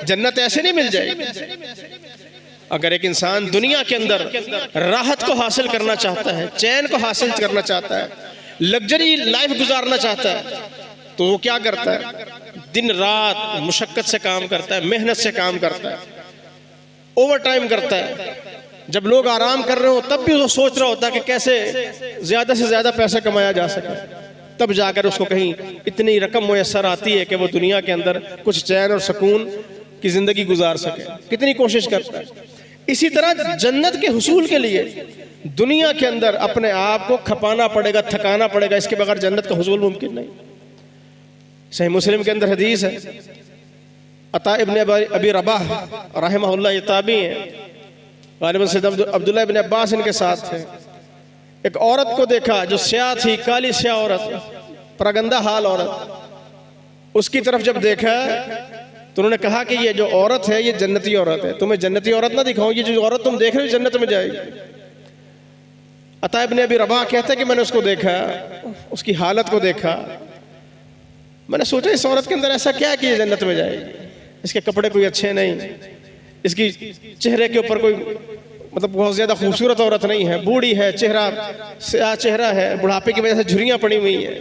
जन्नत ऐसे नहीं मिल जाएगी। अगर एक इंसान दुनिया के अंदर राहत को हासिल करना चाहता है, चैन को हासिल करना चाहता है, लग्जरी लाइफ गुजारना चाहता है, तो वो क्या करता है? दिन रात मुशक्कत से काम करता है, मेहनत से काम करता है, ओवर टाइम करता है। जब लोग आराम कर रहे हो तब भी वो सोच रहा होता है कि कैसे ज्यादा से ज्यादा पैसा कमाया जा सके। तब जाकर उसको कहीं इतनी रकम मुयस्सर आती है कि वो दुनिया के अंदर कुछ चैन और सुकून की जिंदगी गुजार सके। कितनी कोशिश करता है। इसी तरह जन्नत के हुसूल के लिए दुनिया के अंदर अपने आप को खपाना पड़ेगा, थकाना पड़ेगा। इसके बगैर जन्नत का हुसूल मुमकिन नहीं। सही मुस्लिम के अंदर हदीस है, अता इब्न अबी रबाह रहमहुल्लाह, ये ताबी हैं, गालिबन सैयद अब्दुल्लाह इब्न अब्बास इनके साथ थे। एक औरत को देखा जो स्याह थी, काली स्याह औरत, परगंदा हाल औरत। उसकी तरफ जब देखा तो उन्होंने कहा कि ये जो औरत है ये जन्नती औरत है, तुम्हें जन्नती औरत ना दिखाऊं, ये जो औरत तुम देख रहे हो जन्नत में जाएगी। अता इब्न अबी रबाह कहते हैं कि मैंने उसको देखा, उसकी हालत को देखा, मैंने सोचा इस औरत के अंदर ऐसा क्या कि ये जन्नत में जाएगी। इसके कपड़े कोई अच्छे नहीं, इसकी चेहरे के ऊपर कोई मतलब बहुत ज्यादा खूबसूरत औरत नहीं है, बूढ़ी है, चेहरा है, बुढ़ापे की वजह से झुर्रियां पड़ी हुई हैं।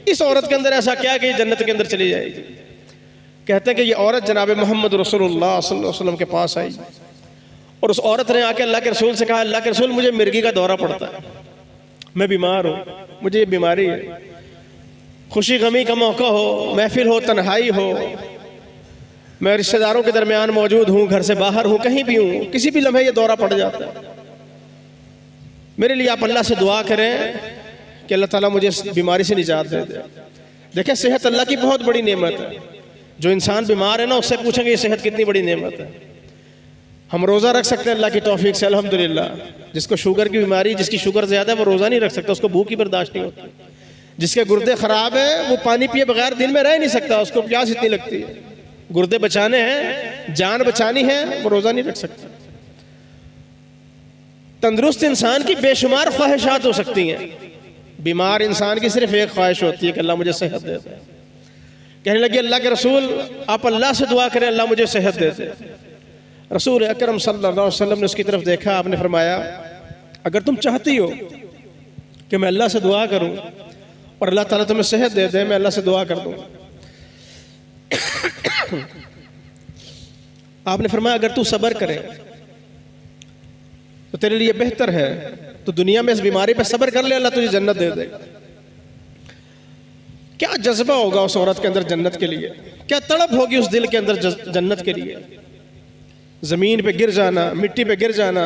इस औरत के अंदर ऐसा क्या कि ये जन्नत के अंदर चली जाएगी। कहते हैं कि ये औरत जनाब मोहम्मद रसूलुल्लाह सल्लल्लाहु अलैहि वसल्लम के पास आई और उस औरत ने आके अल्लाह के रसूल से कहा, अल्लाह के रसूल मुझे मिर्गी का दौरा पड़ता है, मैं बीमार हूँ, मुझे ये बीमारी है। खुशी गमी का मौका हो, महफिल हो, तन्हाई हो, मैं रिश्तेदारों के दरमियान मौजूद हूँ, घर से बाहर हूँ, कहीं भी हूँ, किसी भी लम्हे ये दौरा पड़ जाता है। मेरे लिए आप अल्लाह से दुआ करें कि अल्लाह ताला मुझे इस बीमारी से निजात दे दे। देखें, सेहत अल्लाह की बहुत बड़ी नेमत है। जो इंसान बीमार है ना, उससे पूछेंगे ये सेहत कितनी बड़ी नेमत है। हम रोज़ा रख सकते हैं अल्लाह की तौफीक से, अल्हम्दुलिल्लाह। जिसको शुगर की बीमारी, जिसकी शुगर ज़्यादा है, वो रोज़ा नहीं रख सकता, उसको भूख की बर्दाश्त नहीं होती। जिसके गुर्दे ख़राब है वो पानी पिए बगैर दिन में रह नहीं सकता, उसको प्यास इतनी लगती है। गुर्दे बचाने हैं, जान बचानी है, वो रोज़ा नहीं रख सकता। तंदुरुस्त इंसान की बेशुमार ख्वाहिशात हो सकती हैं, बीमार इंसान की सिर्फ एक ख्वाहिश होती है कि अल्लाह मुझे सेहत दे दे। कहने लगे अल्लाह के रसूल आप अल्लाह से दुआ करें अल्लाह मुझे सेहत दे दे। रसूल अकरम सल्लल्लाहु अलैहि वसल्लम ने उसकी तरफ देखा, आपने फरमाया अगर तुम चाहती हो कि मैं अल्लाह से दुआ करूं और अल्लाह ताला तुम्हें सेहत दे दे, मैं अल्लाह से दुआ कर दूं। आपने फरमाया अगर तू सब्र करे तो तेरे लिए बेहतर है, तो दुनिया में इस बीमारी पे सब्र कर ले, अल्लाह तुझे जन्नत दे देगा। क्या जज्बा होगा उस औरत के अंदर जन्नत के लिए, क्या तड़प होगी उस दिल के अंदर जन्नत के लिए। जमीन पे गिर जाना, मिट्टी पे गिर जाना,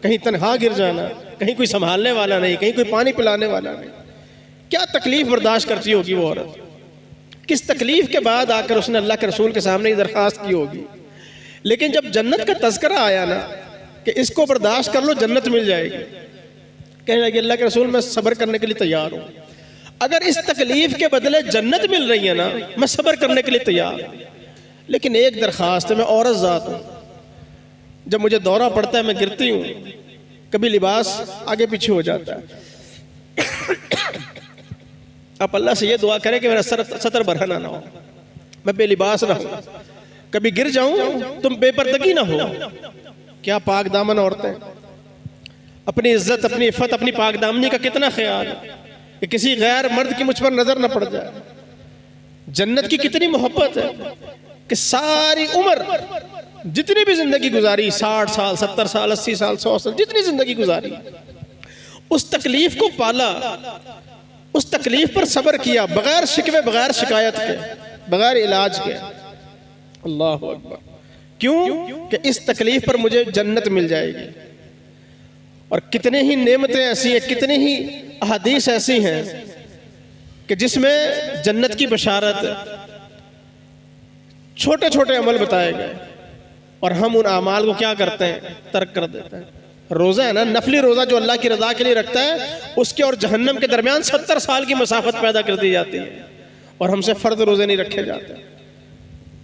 कहीं तन्हा गिर जाना, कहीं कोई संभालने वाला नहीं, कहीं कोई पानी पिलाने वाला नहीं। क्या तकलीफ बर्दाश्त करती होगी वो औरत। किस तकलीफ के बाद आकर उसने अल्लाह के रसूल के सामने ये दरखास्त की होगी। लेकिन जब जन्नत का तज़किरा आया ना कि इसको बर्दाश्त कर लो जन्नत मिल जाएगी, कहने लगे अल्लाह के रसूल मैं सब्र करने के लिए तैयार हूँ। अगर इस तकलीफ के बदले जन्नत मिल रही है ना, मैं सब्र करने के लिए तैयार हूँ, लेकिन एक दरखास्त है, मैं औरत ज़ात हूँ, जब मुझे दौरा पड़ता है मैं गिरती हूँ, कभी लिबास आगे पीछे हो जाता है। आप अल्लाह से ये दुआ करें कि मेरा सतर बरहना ना हो, मैं बेलिबास ना हो, कभी गिर जाऊं तुम बेपर्दगी ना हो। क्या पाक दामन औरतें, अपनी इज्जत, अपनी इफ़्फ़त, अपनी पाक दामनी का कितना ख्याल है कि किसी गैर मर्द की मुझ पर नजर न पड़ जाए। जन्नत की कितनी मोहब्बत है कि सारी उम्र जितनी भी जिंदगी गुजारी, 60 साल, 70 साल, 80 साल, 100 साल, जितनी जिंदगी गुजारी, उस तकलीफ को पाला, उस तकलीफ पर सब्र किया, बगैर शिकवे, बगैर शिकायत के, बगैर इलाज के। अल्लाह अकबर। क्यों कि इस तकलीफ पर मुझे जन्नत मिल जाएगी। और कितने ही नेमतें ऐसी हैं, कितने ही अहादीस ऐसी हैं कि जिसमें जन्नत की बशारत, छोटे छोटे अमल बताए गए और हम उन अमाल को क्या करते हैं, तर्क कर देते हैं। रोज़ा है ना, नफली रोज़ा जो अल्लाह की रज़ा के लिए रखता है, उसके और जहन्नम के दरमियान 70 साल की मसाफत पैदा कर दी जाती है और हमसे फ़र्द रोज़े नहीं रखे जाते।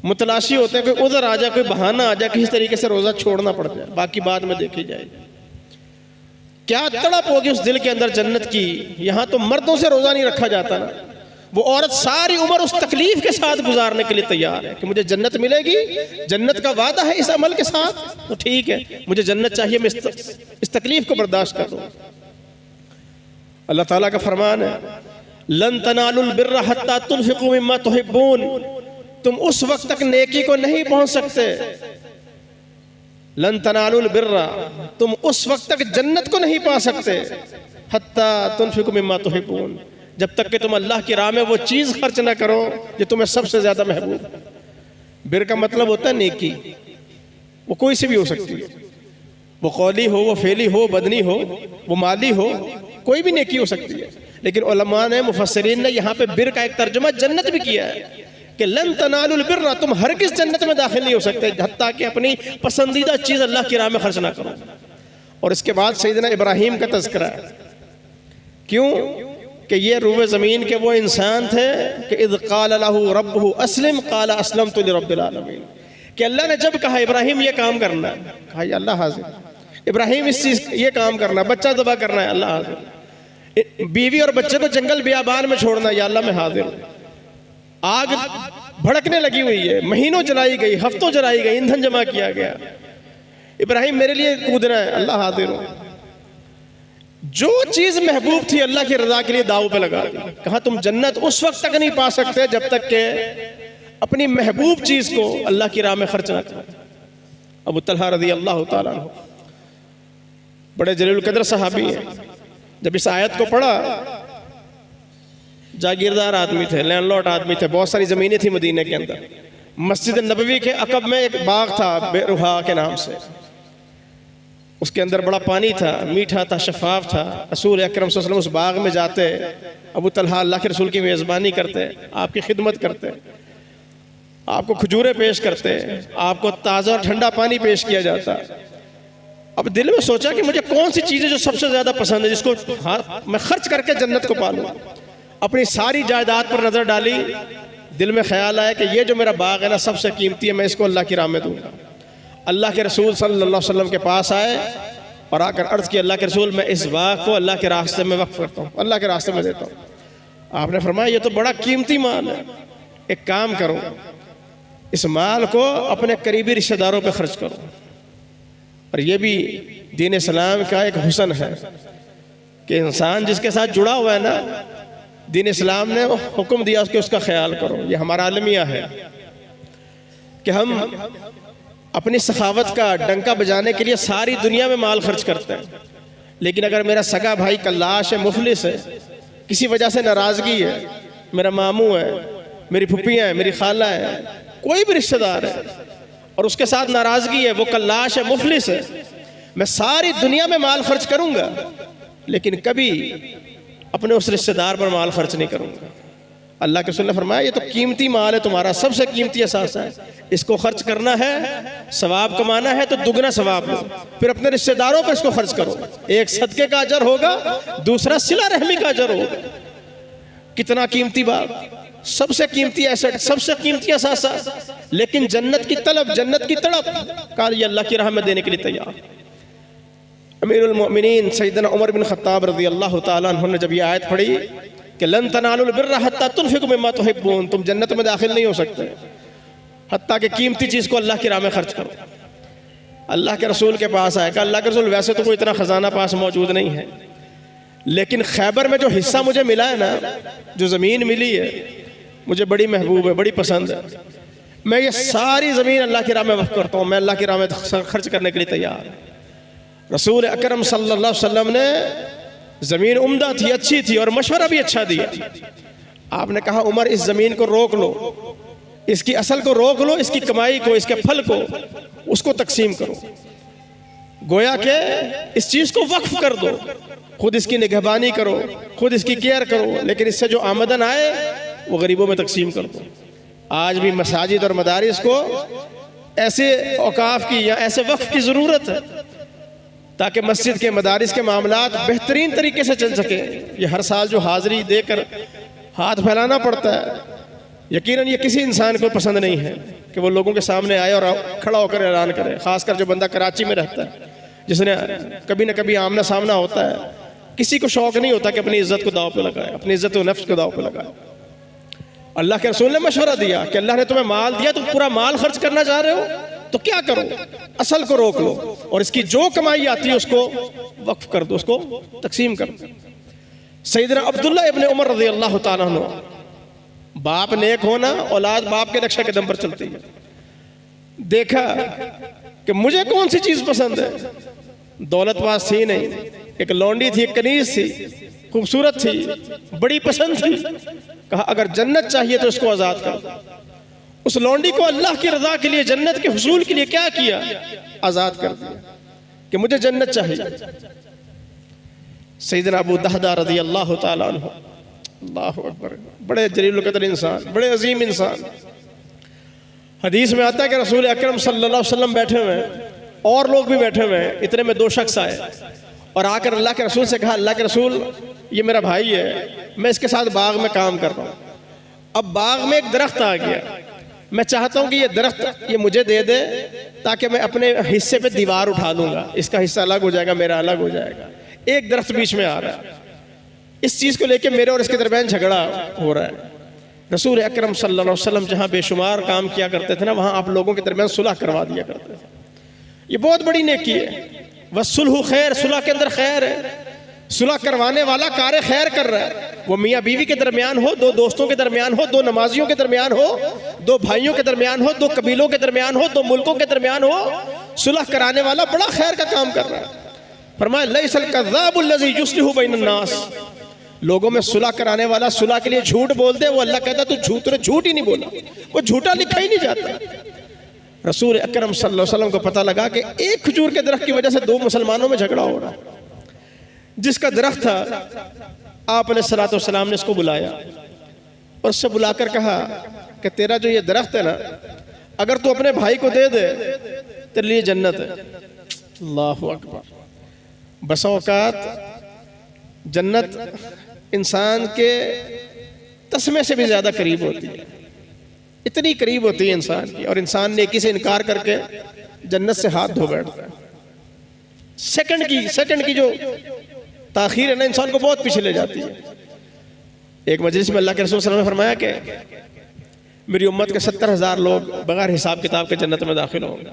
मुतलाशी होते हैं, कोई उधर आ जाए, कोई बहाना आ जाए, किसी तरीके से रोज़ा छोड़ना पड़ जाए, बाकी बाद में देखी जाएगी। क्या तड़प होगी उस दिल के अंदर जन्नत की। यहाँ तो मर्दों से रोज़ा नहीं रखा जाता ना, वो औरत सारी उम्र उस तकलीफ के साथ गुजारने के लिए तैयार है कि मुझे जन्नत मिलेगी, जन्नत का वादा है इस अमल के साथ, तो ठीक है, मुझे जन्नत चाहिए, मैं इस तकलीफ को बर्दाश्त कर दूँ। अल्लाह ताला का फरमान है, लन तनालुल बिर्रा हत्ता तुनफिकू मिम्मा तुहिब्बून, तुम उस वक्त तक नेकी को नहीं पहुंच सकते, लन तनालुल बिर्रा, तुम उस वक्त तक जन्नत को नहीं पा सकते, हत्ता तुनफिकू मिम्मा तुहिब्बून, जब तक कि तुम अल्लाह की राह में वो चीज़ खर्च ना करो जो तुम्हें सबसे ज़्यादा महबूब। बिर का मतलब होता है नेकी, वो कोई सी भी हो सकती है, वो कौली हो, वो फेली हो, बदनी हो, वो माली हो, कोई भी नेकी हो सकती है। लेकिन उलमा ने, मुफस्सिरीन ने यहाँ पे बिर का एक तर्जुमा जन्नत भी किया है कि लन तनालुल बिर्रा, तुम हरगिज़ जन्नत में दाखिल नहीं हो सकते हत्ता कि अपनी पसंदीदा चीज़ अल्लाह की राह में खर्च ना करो। और इसके बाद सैयदना इब्राहीम का तज़किरा है, क्यों कि ये रूए ज़मीन के वो इंसान थे कि इज़ क़ाल लहू रब्बुहु अस्लिम क़ाल अस्लमतु लिरब्बिल आलमीन, कि अल्लाह ने जब कहा इब्राहीम ये काम करना है, कहा या अल्लाह हाज़िर, इब्राहीम इस चीज़ ये काम करना, बच्चा ज़बह करना है, अल्लाह हाज़िर, बीवी और बच्चे को जंगल बियाबान में छोड़ना, या अल्लाह मैं हाज़िर, आग भड़कने लगी हुई है, महीनों जलाई गई, हफ्तों जलाई गई, ईंधन जमा किया गया, इब्राहीम मेरे लिए कूदना है, अल्लाह हाज़िर हूँ। जो चीज़ महबूब थी अल्लाह की रज़ा के लिए दाव पे लगा दी। कहा तुम जन्नत उस वक्त तक नहीं पा सकते जब तक के अपनी महबूब चीज़ को अल्लाह की राह में खर्च ना करो। अबू तलहा रज़ी अल्लाह ताला अन्हु बड़े जलील कदर सहाबी हैं, जब इस आयत को पढ़ा, जागीरदार आदमी थे, लैंडलॉर्ड आदमी थे, बहुत सारी ज़मीनें थी मदीने के अंदर, मस्जिद नबवी के अकब में एक बाग था बेरुहा के नाम से, उसके अंदर बड़ा पानी था, मीठा था, शफाफ था। रसूल अकरम सल्लल्लाहु अलैहि वसल्लम उस बाग में जाते, अबू तलहा अल्लाह के रसूल की मेज़बानी करते, आपकी खिदमत करते, आपको खजूरें पेश करते, आपको ताज़ा और ठंडा पानी पेश किया जाता। अब दिल में सोचा कि मुझे कौन सी चीज़ें जो सबसे ज़्यादा पसंद है, जिसको मैं खर्च करके जन्नत को पालूँ। अपनी सारी जायदाद पर नज़र डाली, दिल में ख्याल आया कि ये जो मेरा बाग है ना सबसे कीमती है, मैं इसको अल्लाह की राह में दूँगा। अल्लाह के रसूल सल्लल्लाहु अलैहि वसल्लम के पास आए और आकर अर्ज़ की, अल्लाह के रसूल मैं इस बाग को अल्लाह के रास्ते में वक्फ करता हूँ, अल्लाह के रास्ते में देता हूँ। आपने फरमाया ये तो बड़ा कीमती माल है, एक काम करो, इस माल को अपने करीबी रिश्तेदारों पे खर्च करो। और ये भी दीन इस्लाम का एक हुस्न है कि इंसान जिसके साथ जुड़ा हुआ है ना, दीन इस्लाम ने हुक्म दिया कि उसका ख्याल करो। ये हमारा अलमिया है कि हम अपनी सखावत का डंका बजाने के लिए सारी दुनिया में माल खर्च करते हैं, लेकिन अगर मेरा सगा भाई कल्लाश है, मुफलिस है, किसी वजह से नाराज़गी है, मेरा मामू है, मेरी फुप्पियाँ हैं, मेरी खाला है, कोई भी रिश्तेदार है और उसके साथ नाराज़गी है, वो कल्लाश है, मुफलिस है, मैं सारी दुनिया में माल खर्च करूँगा लेकिन कभी अपने उस रिश्तेदार पर माल खर्च नहीं करूँगा। अल्लाह के रसूल ने फरमाया ये तो कीमती माल है, तुम्हारा सबसे कीमती असासा है, इसको खर्च करना है, सवाब कमाना है तो दुगना सवाब लो, फिर अपने रिश्तेदारों पर इसको खर्च करो। एक सदके का अजर होगा, दूसरा सिला रहमी का अजर होगा। कितना कीमती बात, सबसे कीमती एसेट, सबसे कीमती असासा, लेकिन जन्नत की तलब, जन्नत की तड़प का ये अल्लाह की राह में देने के लिए तैयार। अमीरुल मोमिनीन सैयदना उमर बिन खत्ताब रज़ी अल्लाह ताला अन्हु ने जब ये आयत पढ़ी कि लन तनालुल बिर्रा हत्ता तुनफिकू मिम्मा तुहिब्बून, तुम जन्नत में दाखिल नहीं हो सकते हत्ता कि कीमती चीज़ को अल्लाह की राह में खर्च करो। अल्लाह के रसूल के पास आया कि अल्लाह के रसूल वैसे तो कोई इतना ख़जाना पास मौजूद नहीं है, लेकिन खैबर में जो हिस्सा मुझे मिला है ना, जो ज़मीन मिली है, मुझे बड़ी महबूब है, बड़ी पसंद है, मैं ये सारी ज़मीन अल्लाह की राह में वक़्फ़ करता हूँ, मैं अल्लाह की राह में खर्च करने के लिए तैयार हूँ। रसूल अकरम सल्लल्लाहु अलैहि वसल्लम ने ज़मीन उम्दा थी, अच्छी थी और मशवरा भी अच्छा दिया। आपने कहा उमर इस ज़मीन को रोक लो, इसकी असल को रोक लो, इसकी कमाई को, इसके फल को, उसको तकसीम करो, गोया के इस चीज़ को वक्फ कर दो, खुद इसकी निगहबानी करो, खुद इसकी केयर करो, लेकिन इससे जो आमदन आए वो गरीबों में तकसीम कर दो। आज भी मसाजिद और मदारिस को ऐसे औकाफ की या ऐसे वक्फ की ज़रूरत है ताकि मस्जिद के मदारिस के मामलात बेहतरीन तरीके से चल सके। ये हर साल जो हाज़िरी देकर हाथ फैलाना पड़ता है, यकीनन ये किसी इंसान को पसंद नहीं है कि वो लोगों के सामने आए और खड़ा होकर ऐलान करे, ख़ासकर जो बंदा कराची में रहता है, जिसने कभी न कभी आमना सामना होता है, किसी को शौक़ नहीं होता कि अपनी इज़्ज़त को दाव पे लगाए, अपनी इज़्ज़त व नफ्स को दाव पे लगाए। अल्लाह के रसूल ने मशवरा दिया कि अल्लाह ने तुम्हें माल दिया, तुम पूरा माल खर्च करना चाह रहे हो तो क्या करो, असल को रोक लो और इसकी जो कमाई आती है उसको वक्फ कर दो, उसको तकसीम कर दो। सैयदना अब्दुल्ला इब्न उमर रज़ी अल्लाह ताला अन्हु, बाप नेक होना, औलाद बाप के नक्शे कदम पर चलती है। देखा कि मुझे कौन सी चीज पसंद है, दौलत पास थी नहीं, एक लौंडी थी, एक कनीज थी, खूबसूरत थी, बड़ी पसंद थी। कहा अगर जन्नत चाहिए तो इसको आजाद कर दो। उस लौंडी को अल्लाह की रजा के लिए, जन्नत के हुसूल के लिए क्या किया, आजाद कर दिया कि मुझे जन्नत चाहिए। सैयदना अबू दहदा रज़ी अल्लाह ताला अन्हु, अल्लाहु अकबर, बड़े जलील क़द्र इंसान, बड़े अजीम इंसान। हदीस में आता है कि रसूल अकरम सल्लल्लाहु अलैहि वसल्लम बैठे हुए हैं और लोग भी बैठे हुए हैं, इतने में दो शख्स आए और आकर अल्लाह के रसूल से कहा, अल्लाह के रसूल ये मेरा भाई है, मैं इसके साथ बाग में काम कर रहा हूँ। अब बाग में एक दरख्त आ गया, मैं चाहता हूँ कि ये दरख्त ये मुझे दे दे ताकि मैं अपने हिस्से पे दीवार उठा लूँगा, इसका हिस्सा अलग हो जाएगा, मेरा अलग हो जाएगा। एक दरख्त बीच में आ रहा है, इस चीज़ को लेकर मेरे और इसके दरमियान झगड़ा हो रहा है। रसूल अकरम सल्लल्लाहु अलैहि वसल्लम जहाँ बेशुमार काम किया करते थे ना, वहाँ आप लोगों के दरमियान सुलह करवा दिया करते थे। ये बहुत बड़ी नेकी है। वसुलहु खैर, सुलह के अंदर खैर है। सुलह करवाने वाला कार्य खैर कर रहा है, वो मियाँ बीवी के दरमियान हो, दो दोस्तों के दरमियान हो, दो नमाजियों के दरमियान हो, दो भाइयों के दरमियान हो, दो कबीलों के दरमियान हो, दो मुल्कों के दरमियान हो, सुलह कराने वाला बड़ा खैर का काम कर रहा है। फरमाया लैसल कज़्ज़ाबुल लज़ी युस्लिहु बैनन नास, लोगों में सुलह कराने वाला सुलह के लिए झूठ बोल दे, वो अल्लाह कहता तू झूठ ही नहीं बोला, वो झूठा लिखा ही नहीं जाता। रसूल अकरम सल्लल्लाहु अलैहि वसल्लम को पता लगा कि एक खजूर के दरख्त की वजह से दो मुसलमानों में झगड़ा हो रहा है। जिसका दरख्त था, आपने सल्लल्लाहु अलैहि वसल्लम ने इसको बुलाया और उससे बुलाकर कहा कि तेरा जो ये दरख्त है ना, अगर तू अपने भाई को दे दे तेरे लिए जन्नत है। अल्लाहु अकबर। बस औकात जन्नत इंसान के तस्मे से भी ज्यादा करीब होती है, इतनी करीब होती है इंसान की, और इंसान नेकी से इनकार करके जन्नत से हाथ धो बैठता है। सेकंड की जो ताखीर है ना, इंसान को बहुत पीछे ले जाती है। एक मजलिस में अल्लाह के रसूल सल्लल्लाहु अलैहि वसल्लम ने फरमाया कि मेरी उम्मत के 70,000 लोग बगैर हिसाब किताब के जन्नत में दाखिल होंगे।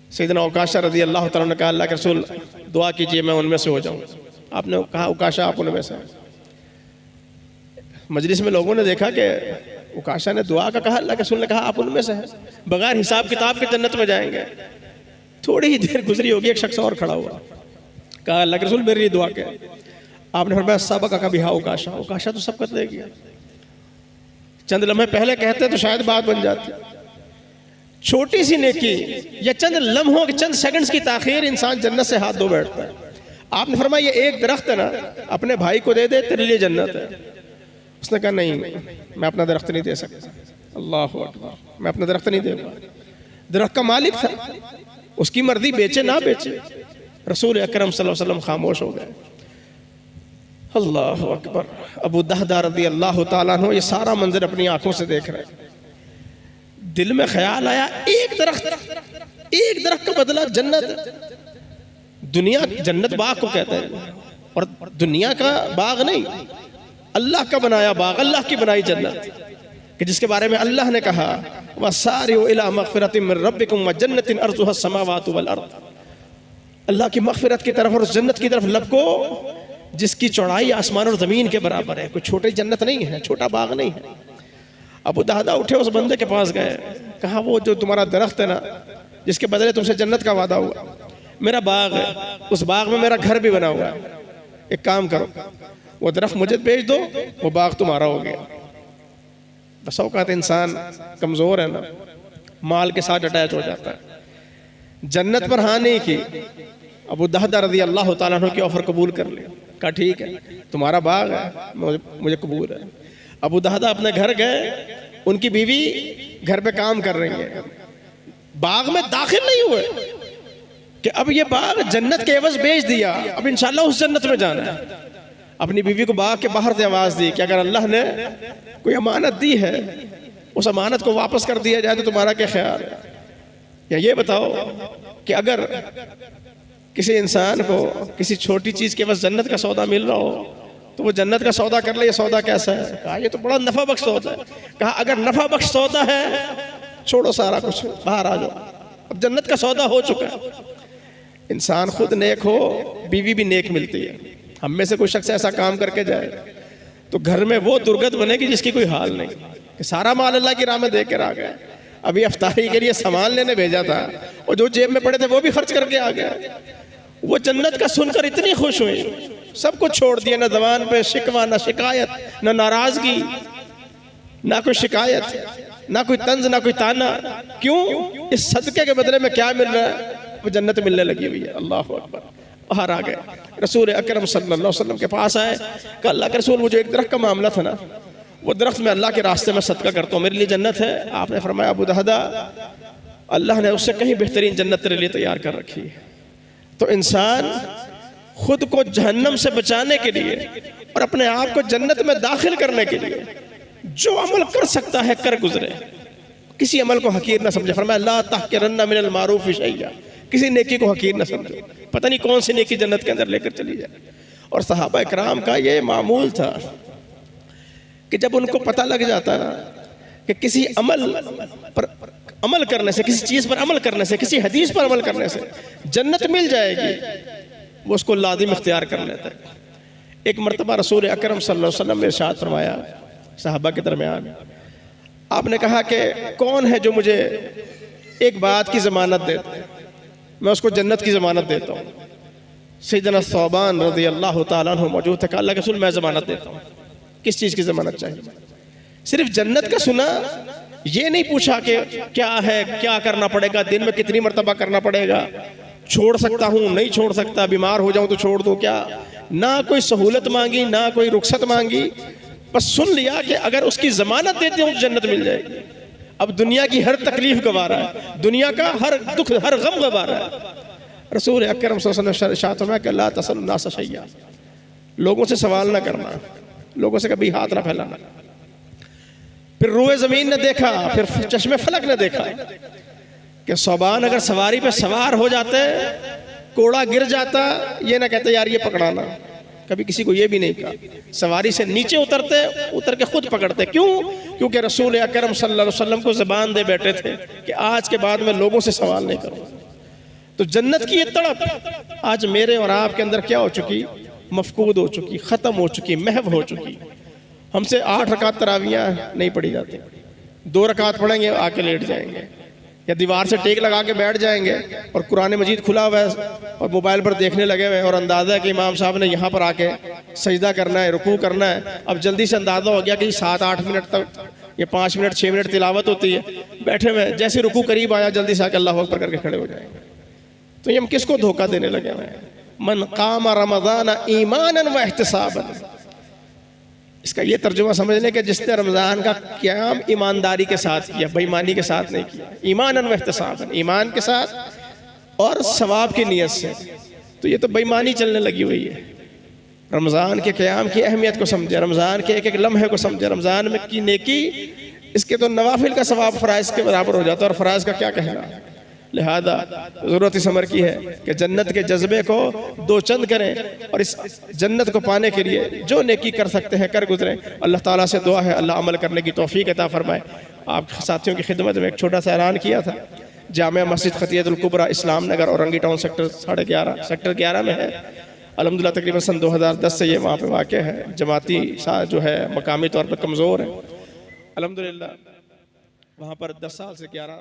सैयदना उकाशा रज़ी अल्लाह तआला ने कहा, अल्लाह के रसूल दुआ कीजिए मैं उनमें से हो जाऊँ। आपने कहा उकाशा आप उनमें से। मजलिस में लोगों ने देखा कि उकाशा ने दुआ का कहा, अल्लाह के रसूल ने कहा आप उनमें से हैं, बगैर हिसाब किताब के जन्नत में जाएंगे। थोड़ी ही देर गुजरी होगी, एक शख्स और खड़ा हुआ, कहा अल्लाह के रसूल मेरे लिए दुआ क्या। आपने फरमाया सबका का बिहा उकाशा, उकाशा तो सब कर देगी। चंद लम्हे पहले कहते तो शायद बात बन जाती। छोटी सी नेकी या चंद लम्हों के चंद सेकंड्स की ताखीर इंसान जन्नत से हाथ धो बैठता है। आपने फरमाया ये एक दरख्त है ना, अपने भाई को दे दे तेरे लिए जन्नत है। उसने कहा नहीं मैं अपना दरख्त नहीं दे सकता। अल्लाहु अकबर, मैं अपना दरख्त नहीं दे पाया। दरख्त का मालिक था, उसकी मर्जी, बेचे ना बेचे। रसूल अकरम सल्लल्लाहु अलैहि वसल्लम खामोश हो गए। अल्लाहु अकबर। अबू दहदा रज़ी अल्लाह ताला अन्हु ये सारा मंजर अपनी आंखों से देख रहे हैं। दिल में ख्याल आया एक दरख्त का बदला जन्नत। दुनिया जन्नत बाग को कहते हैं, और दुनिया का बाग नहीं, अल्लाह का बनाया बाग, अल्लाह की बनाई जन्नत, कि जिसके बारे में अल्लाह ने कहा वसारिउ इला मग़फ़िरतिन मिन रब्बिकुम व जन्नतिन अर्ज़ुहा अस्समावातु वल अर्ज़। अल्लाह की मग़फ़िरत की तरफ और उस जन्नत की तरफ लपको जिसकी चौड़ाई आसमान और ज़मीन के बराबर है। कोई छोटी जन्नत नहीं है, छोटा बाग नहीं है। अबू दहदा उठे, उस बंदे के पास गए, कहा वो जो तुम्हारा दरख्त है ना, जिसके बदले तुमसे जन्नत का वादा हुआ, मेरा बाग है, उस बाग में मेरा घर भी बना हुआ है। एक काम करो, वो दरख्त मुझे बेच दो, वो बाग तुम्हारा हो गया। बस औकात इंसान कमज़ोर है ना, माल के साथ अटैच हो जाता है। जन्नत पर हाँ नहीं की, अबू दहदा रज़ी अल्लाह ताला अन्हु की ऑफर कबूल कर लिया। कहा ठीक है तुम्हारा बाग है, मुझे कबूल है। अबू दहदा अपने घर गए, उनकी बीवी घर पे काम कर रही है। बाग में दाखिल नहीं हुए कि अब ये बाग जन्नत के एवज बेच दिया, अब इंशाल्लाह उस जन्नत में जाना है। अपनी बीवी को बाग के बाहर से आवाज दी कि अगर अल्लाह ने कोई अमानत दी है, उस अमानत को वापस कर दिया जाए तो तुम्हारा क्या ख्याल है। या ये बताओ कि अगर किसी इंसान को किसी छोटी चीज के बस जन्नत का सौदा मिल रहा हो तो वो जन्नत का सौदा कर ले, ये सौदा कैसा है? कहा ये तो बड़ा नफा बख्श सौदा है। कहा अगर नफा बख्श सौदा है, छोड़ो सारा कुछ, बाहर आ जाओ, अब जन्नत का सौदा हो चुका है। इंसान खुद नेक हो, बीवी भी नेक मिलती है। हम में से कोई शख्स ऐसा काम करके जाए तो घर में वो दुर्गत बनेगी जिसकी कोई हाल नहीं, कि सारा माल अल्लाह की राह में दे कर आ गया। अभी अफ्तारी के लिए सामान लेने भेजा था और जो जेब में पड़े थे वो भी खर्च करके आ गया। वो जन्नत का सुनकर इतनी खुश हुई, सब कुछ छोड़ दिया, ना जबान पे शिकवा, ना शिकायत, ना नाराजगी, ना कोई शिकायत, ना कोई तंज, ना कोई ताना। क्यों? इस सदके के बदले में क्या मिल रहा है? वो जन्नत मिलने लगी हुई है। अल्लाह अकबर। बाहर आ गए, रसूल अकरम सल्लल्लाहु अलैहि वसल्लम के पास आए, कहा अल्लाह के रसूल, मुझे एक दरख्त का मामला था ना, वो दरख्त में अल्लाह के रास्ते में सदका करता हूँ, मेरे लिए जन्नत है। आपने फरमाया अबू दहदा, अल्लाह ने उससे कहीं बेहतरीन जन्नत तेरे लिए तैयार कर रखी है। तो इंसान खुद को जहन्नम से बचाने के लिए और अपने आप को जन्नत में दाखिल करने के लिए जो अमल कर सकता है कर गुजरे, किसी अमल को हकीर ना समझे। फरमाया ला तहकिरन्ना मिनल मारूफ शैया, किसी नेकी को हकीर ना समझो, पता नहीं कौन सी नेकी जन्नत के अंदर लेकर चली जाए। और सहाबा इकराम का ये मामूल था कि जब उनको पता लग जाता ना कि किसी अमल पर अमल करने से, किसी चीज़ पर अमल करने से, किसी हदीस पर अमल करने से जन्नत मिल जाएगी, वो उसको लाजिम इख्तियार कर लेता है। एक मरतबा रसूल अकरम सल्लल्लाहु अलैहि वसल्लम ने इरशाद फरमाया सहाबा के दरमियान, आपने कहा कि कौन है जो मुझे एक बात की ज़मानत देता है, मैं उसको जन्नत की ज़मानत देता हूँ। सैयदना सौबान रज़ी अल्लाह तआला अन्हु मौजूद थे। कहा अल्लाह के रसूल, मैं ज़मानत देता हूँ। किस चीज़ की ज़मानत चाहिए? सिर्फ जन्नत का सुना, ये नहीं पूछा कि क्या है, क्या करना पड़ेगा, दिन में कितनी मरतबा करना पड़ेगा, छोड़ सकता हूँ नहीं छोड़ सकता, बीमार हो जाऊँ तो छोड़ दूँ क्या? ना कोई सहूलत मांगी, ना कोई रुखसत मांगी, बस सुन लिया कि अगर उसकी ज़मानत देते हो तो जन्नत मिल जाएगी। अब दुनिया की हर तकलीफ गवा रहा है, दुनिया का हर दुख, हर गम गवा रहा है। रसूल अकरम सल्लल्लाहु अलैहि वसल्लम ने इरशाद फरमाया कि ला तसअलु नास शैया, लोगों से सवाल ना करना, लोगों से कभी हाथ ना फैलाना। फिर रूए ज़मीन ने देखा, फिर चश्मे फलक ने देखा कि सौबान अगर सवारी पे सवार हो जाते, कोड़ा गिर जाता, ये ना कहते यार ये पकड़ाना, कभी किसी को ये भी नहीं कहा। सवारी से नीचे उतरते, उतर के खुद पकड़ते। क्यों? क्योंकि रसूल अकरम सल्लल्लाहु अलैहि वसल्लम को ज़बान दे बैठे थे कि आज के बाद मैं लोगों से सवाल नहीं करूँगा। तो जन्नत की ये तड़प आज मेरे और आपके अंदर क्या हो चुकी? मफकूद हो चुकी, ख़त्म हो चुकी, महव हो चुकी। हमसे 8 रकात तरावियाँ नहीं पढ़ी जाती, 2 रकात पढ़ेंगे आके लेट जाएंगे, या दीवार से टेक लगा के बैठ जाएंगे और कुरान मजीद खुला हुआ है और मोबाइल पर देखने लगे हुए, और अंदाज़ा है कि इमाम साहब ने यहाँ पर आके सजदा करना है, रुकू करना है। अब जल्दी से अंदाज़ा हो गया कि 7-8 मिनट तक या 5 मिनट 6 मिनट तिलावत होती है, बैठे हुए जैसे रुकू करीब आया जल्दी से आके अल्लाहु अकबर करके खड़े हो जाएंगे। तो ये हम किसको धोखा देने लगे हुए हैं? मन कामा रमज़ान ईमानन व इहतिसाबन, इसका ये तर्जुमा समझने के जिसने रमज़ान का क़याम ईमानदारी के साथ किया, बेईमानी के साथ नहीं किया, ईमानन व इहतिसाबन, ईमान के साथ और सवाब की नीयत से, तो ये तो बेईमानी चलने लगी हुई है। रमज़ान के क़याम की अहमियत को समझे, रमज़ान के एक एक लम्हे को समझे, रमज़ान में की नेकी, इसके तो नवाफिल का सवाब फ़राइज़ के बराबर हो जाता है, और फ़राइज़ का क्या कहना। लिहाजा ज़रूरत इस अमर की है कि जन्नत के जज्बे को 2 चंद करें और इस जन्नत को पाने के लिए जो नेकी कर सकते हैं कर गुजरें। अल्लाह ताला से दुआ है अल्लाह अमल करने की तौफीक अता फरमाए। आप साथियों की खिदमत में एक छोटा सा ऐलान किया था, जामिया मस्जिद खतियतुल कुबरा इस्लाम नगर औरंगी टाउन सेक्टर 11.5 में है। अल्हम्दुलिल्लाह तकरीबन सन 2010 से ये वहाँ पे वाक़ है। जमाती जो है मकामी तौर पर कमज़ोर है, अल्हम्दुलिल्लाह वहाँ पर 10 साल से 11